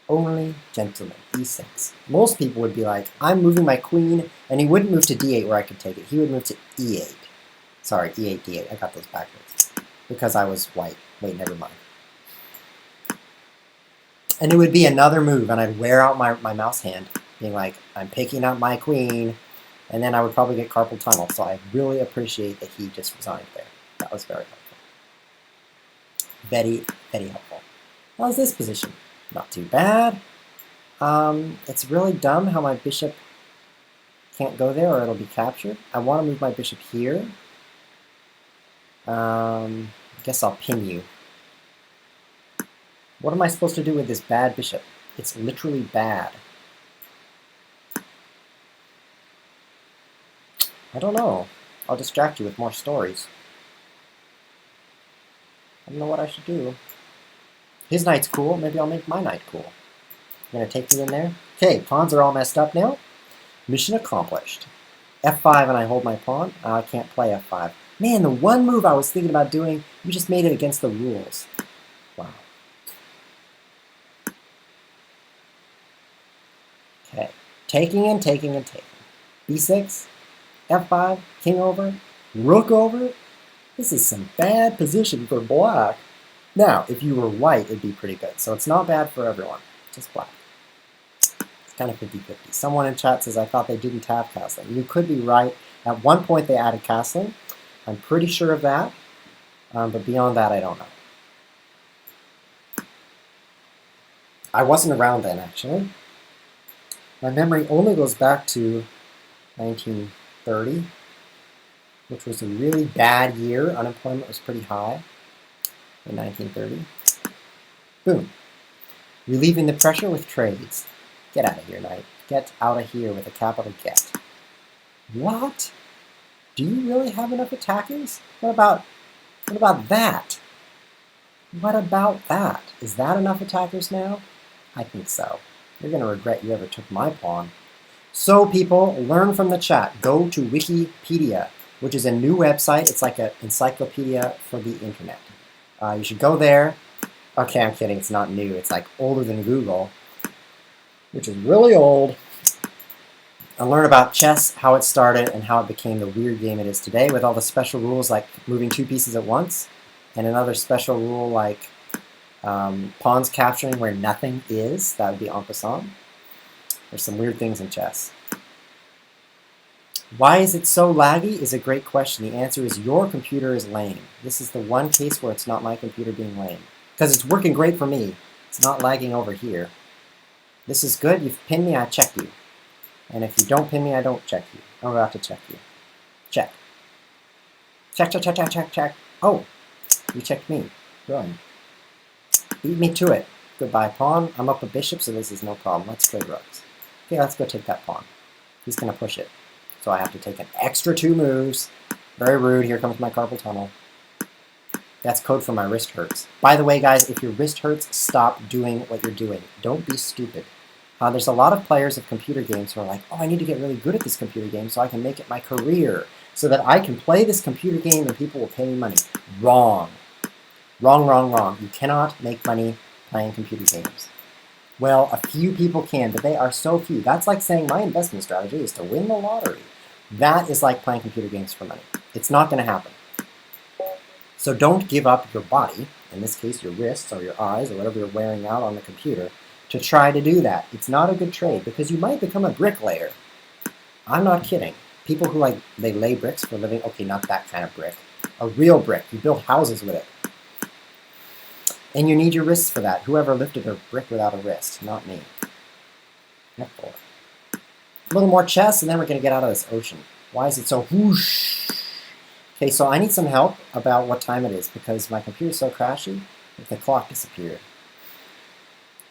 Only gentlemen. E6. Most people would be like, I'm moving my queen, and he wouldn't move to D8 where I could take it. He would move to E8. Sorry, E8, D8. I got those backwards. Because I was white. Wait, never mind. And it would be another move, and I'd wear out my mouse hand, being like, I'm picking up my queen, and then I would probably get carpal tunnel. So I really appreciate that he just resigned there. That was very helpful. Very, very helpful. How's this position? Not too bad. It's really dumb how my bishop can't go there or it'll be captured. I want to move my bishop here. I guess I'll pin you. What am I supposed to do with this bad bishop? It's literally bad. I don't know. I'll distract you with more stories. I don't know what I should do. His knight's cool. Maybe I'll make my knight cool. I'm going to take you in there. Okay, pawns are all messed up now. Mission accomplished. F5 and I hold my pawn. I can't play F5. Man, the one move I was thinking about doing, you just made it against the rules. Wow. Okay, taking and taking and taking. B6, F5, king over, rook over. This is some bad position for black. Now, if you were white, it'd be pretty good. So it's not bad for everyone, just black. It's kind of 50-50. Someone in chat says, I thought they didn't have castling. You could be right. At one point, they added castling. I'm pretty sure of that. But beyond that, I don't know. I wasn't around then, actually. My memory only goes back to 1930, which was a really bad year. Unemployment was pretty high in 1930. Boom. Relieving the pressure with trades. Get out of here, knight. Get out of here with a capital get. What? Do you really have enough attackers? What about that? What about that? Is that enough attackers now? I think so. You're going to regret you ever took my pawn. So people, learn from the chat. Go to Wikipedia, which is a new website. It's like an encyclopedia for the internet. You should go there. Okay, I'm kidding. It's not new. It's like older than Google, which is really old. And learn about chess, how it started, and how it became the weird game it is today, with all the special rules like moving 2 pieces at once, and another special rule like pawns capturing where nothing is. That would be en passant. There's some weird things in chess. Why is it so laggy is a great question. The answer is your computer is lame. This is the one case where it's not my computer being lame. Because it's working great for me. It's not lagging over here. This is good. You've pinned me, I check you. And if you don't pin me, I don't check you. I'm about to check you. Check. Check, check, check, check, check, check. Oh, you checked me. Good. Beat me to it. Goodbye, pawn. I'm up a bishop, so this is no problem. Let's trade rooks. Okay, let's go take that pawn. He's going to push it. So I have to take an extra 2 moves. Very rude. Here comes my carpal tunnel. That's code for my wrist hurts. By the way, guys, if your wrist hurts, stop doing what you're doing. Don't be stupid. There's a lot of players of computer games who are like, oh, I need to get really good at this computer game so I can make it my career, so that I can play this computer game and people will pay me money. Wrong. Wrong, wrong, wrong. You cannot make money playing computer games. Well, a few people can, but they are so few. That's like saying my investment strategy is to win the lottery. That is like playing computer games for money. It's not going to happen. So don't give up your body, in this case your wrists or your eyes or whatever you're wearing out on the computer, to try to do that. It's not a good trade because you might become a bricklayer. I'm not kidding. People who they lay bricks for a living, okay, not that kind of brick. A real brick. You build houses with it. And you need your wrists for that. Whoever lifted a brick without a wrist, not me. F4. A little more chess and then we're going to get out of this ocean. Why is it so whoosh? Okay, so I need some help about what time it is because my computer's so crashy that the clock disappeared.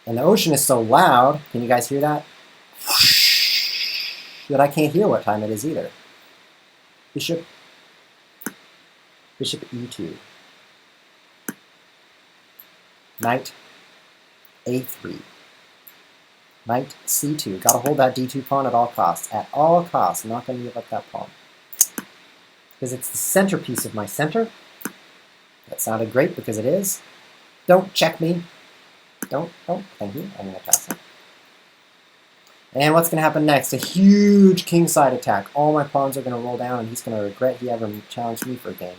And the ocean is so loud, can you guys hear that? That I can't hear what time it is either. Bishop E2. Knight A3. Knight C2. Gotta hold that D2 pawn at all costs. At all costs. I'm not gonna give up that pawn. Because it's the centerpiece of my center. That sounded great because it is. Don't check me. Don't, thank you. I'm going to pass it. And what's going to happen next? A huge kingside attack. All my pawns are going to roll down and he's going to regret he ever challenged me for a game.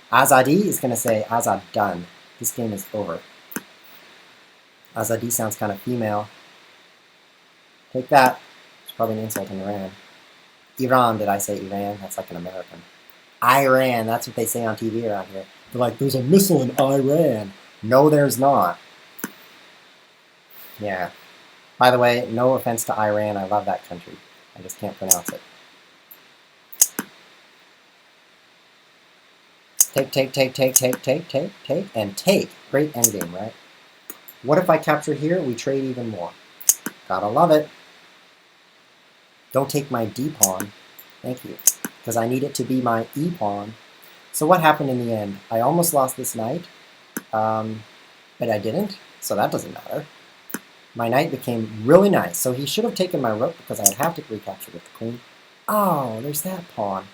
Azadi is going to say, Azad done. This game is over. Azadi sounds kind of female. Take that. It's probably an insult in Iran. Iran, did I say Iran? That's like an American. Iran, that's what they say on TV around here. They're like, there's a missile in Iran. No, there's not. Yeah. By the way, no offense to Iran. I love that country. I just can't pronounce it. Take, and take. Great endgame, right? What if I capture here? We trade even more. Gotta love it. Don't take my D pawn. Thank you. Because I need it to be my E pawn. So what happened in the end? I almost lost this knight. But I didn't. So that doesn't matter. My knight became really nice. So he should have taken my rook because I'd have to recapture with the queen. Oh, there's that pawn.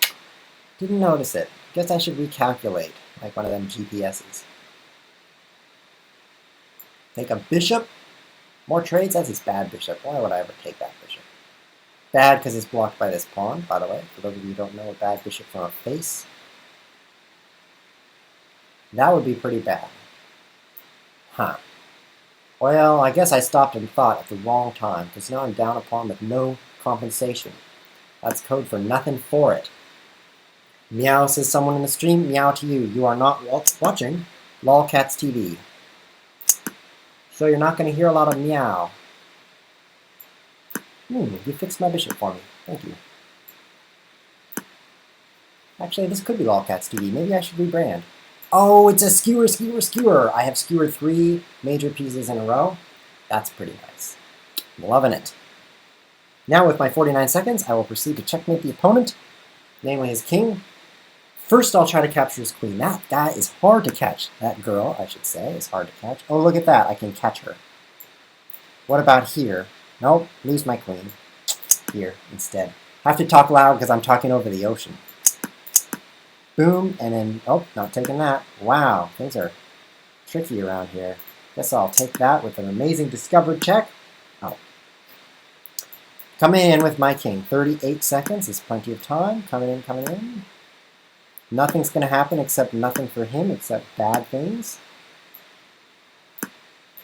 Didn't notice it. Guess I should recalculate, like one of them GPSs. Take a bishop. More trades? That's his bad bishop. Why would I ever take that bishop? Bad because it's blocked by this pawn, by the way. For those of you who don't know a bad bishop from a face. That would be pretty bad. Huh. Well, I guess I stopped and thought at the wrong time, because now I'm down a pawn with no compensation. That's code for nothing for it. Meow, says someone in the stream. Meow to you. You are not watching Lolcats TV. So you're not going to hear a lot of meow. You fixed my bishop for me. Thank you. Actually, this could be Lolcats TV. Maybe I should rebrand. Oh, it's a skewer, skewer, skewer. I have skewered 3 major pieces in a row. That's pretty nice. I'm loving it. Now with my 49 seconds, I will proceed to checkmate the opponent, namely his king. First, I'll try to capture his queen. That guy is hard to catch. That girl, I should say, is hard to catch. Oh, look at that. I can catch her. What about here? Nope, lose my queen. Here, instead. I have to talk loud because I'm talking over the ocean. Boom, and then, oh, not taking that. Wow, things are tricky around here. Guess I'll take that with an amazing discovered check. Oh. Coming in with my king. 38 seconds is plenty of time. Coming in, coming in. Nothing's going to happen except nothing for him except bad things.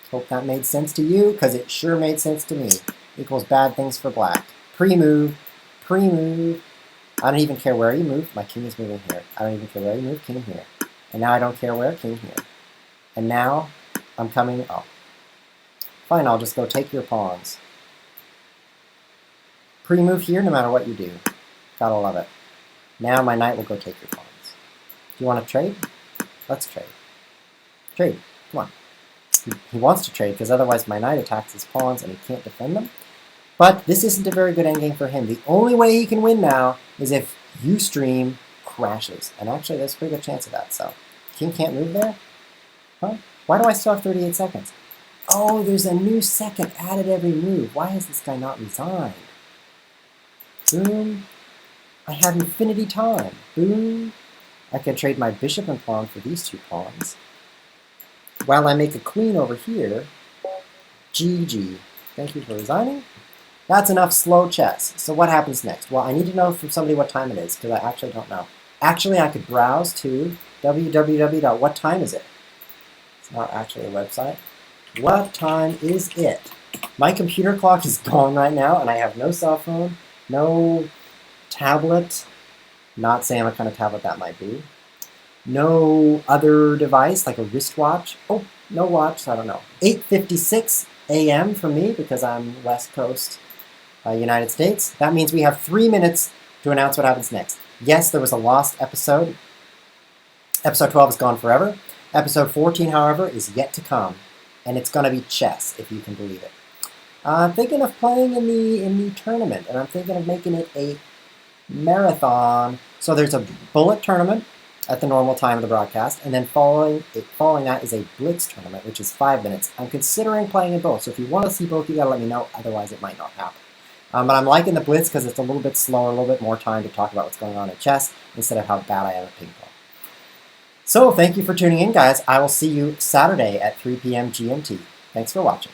Hope that made sense to you, because it sure made sense to me. Equals bad things for black. Pre-move. Pre-move. I don't even care where you move. My king is moving here. I don't even care where you move. King here. And now I don't care where. King here. And now I'm coming up. Fine, I'll just go take your pawns. Pre-move here no matter what you do. Gotta love it. Now my knight will go take your pawns. Do you want to trade? Let's trade. Trade. Come on. He wants to trade because otherwise my knight attacks his pawns and he can't defend them. But this isn't a very good endgame for him. The only way he can win now is if Ustream crashes. And actually, there's a pretty good chance of that. So, king can't move there? Huh? Why do I still have 38 seconds? Oh, there's a new second added every move. Why has this guy not resigned? Boom. I have infinity time. Boom. I can trade my bishop and pawn for these 2 pawns. While I make a queen over here, GG. Thank you for resigning. That's enough slow chess. So what happens next? Well, I need to know from somebody what time it is, because I actually don't know. Actually, I could browse to www.whattimeisit. It's not actually a website. What time is it? My computer clock is gone right now, and I have no cell phone, no tablet. Not saying what kind of tablet that might be. No other device, like a wristwatch. Oh, no watch, I don't know. 8:56 a.m. for me, because I'm West Coast, United States. That means we have 3 minutes to announce what happens next. Yes, there was a lost episode. Episode 12 is gone forever. Episode 14, however, is yet to come. And it's going to be chess, if you can believe it. I'm thinking of playing in the tournament, and I'm thinking of making it a marathon. So there's a bullet tournament at the normal time of the broadcast, and then following that is a blitz tournament, which is 5 minutes. I'm considering playing in both, so if you want to see both, you gotta let me know, otherwise it might not happen. But I'm liking the blitz because it's a little bit slower, a little bit more time to talk about what's going on in chess, instead of how bad I am at ping pong. So thank you for tuning in, guys. I will see you Saturday at 3 p.m. GMT. Thanks for watching.